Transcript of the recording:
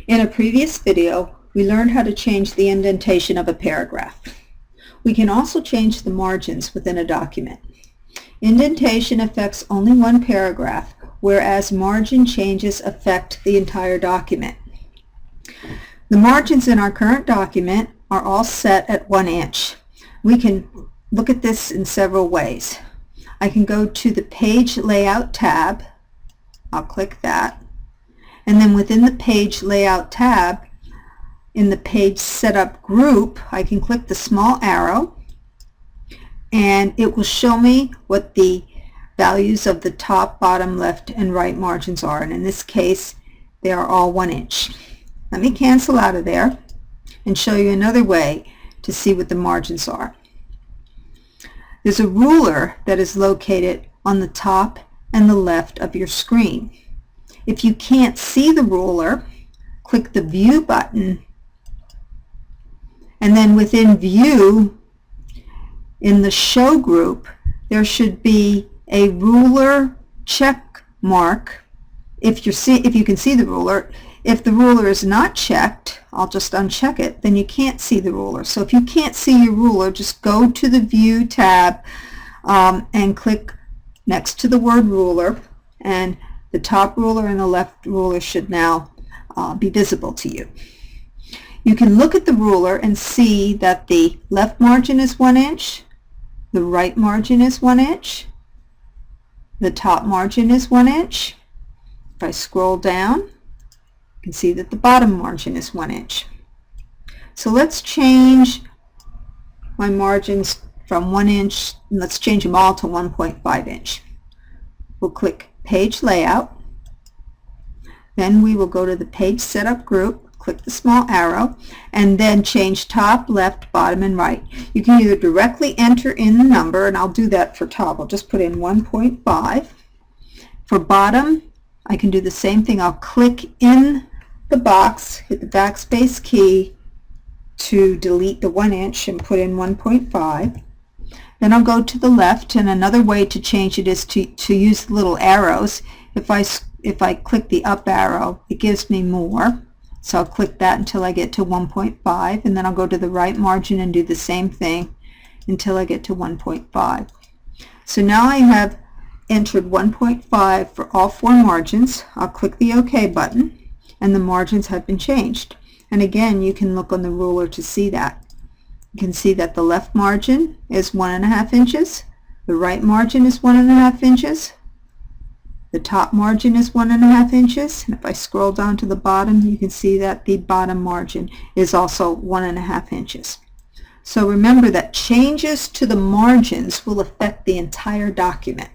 In a previous video, we learned how to change the indentation of a paragraph. We can also change the margins within a document. Indentation affects only one paragraph, whereas margin changes affect the entire document. The margins in our current document are all set at 1 inch. We can look at this in several ways. I can go to the Page Layout tab. I'll click that. And then within the Page Layout tab, in the Page Setup group, I can click the small arrow and it will show me what the values of the top, bottom, left, and right margins are. And in this case, they are all 1 inch. Let me cancel out of there and show you another way to see what the margins are. There's a ruler that is located on the top and the left of your screen. If you can't see the ruler, click the View button, and then within View, in the Show group, there should be a ruler check mark if you can see the ruler. If the ruler is not checked, I'll just uncheck it, then you can't see the ruler. So if you can't see your ruler, just go to the View tab and click next to the word ruler, and the top ruler and the left ruler should now be visible to you. You can look at the ruler and see that the left margin is 1 inch, the right margin is 1 inch, the top margin is 1 inch. If I scroll down, you can see that the bottom margin is 1 inch. So let's change my margins from 1 inch, and let's change them all to 1.5 inch. We'll click Page Layout. Then we will go to the Page Setup group, click the small arrow, and then change top, left, bottom, and right. You can either directly enter in the number, and I'll do that for top. I'll just put in 1.5. For bottom, I can do the same thing. I'll click in the box, hit the backspace key to delete the 1 inch and put in 1.5. Then I'll go to the left, and another way to change it is to use the little arrows. If I click the up arrow, it gives me more. So I'll click that until I get to 1.5, and then I'll go to the right margin and do the same thing until I get to 1.5. So now I have entered 1.5 for all 4 margins. I'll click the OK button, and the margins have been changed. And again, you can look on the ruler to see that. You can see that the left margin is 1.5 inches, the right margin is 1.5 inches, the top margin is 1.5 inches, and if I scroll down to the bottom, you can see that the bottom margin is also 1.5 inches. So remember that changes to the margins will affect the entire document.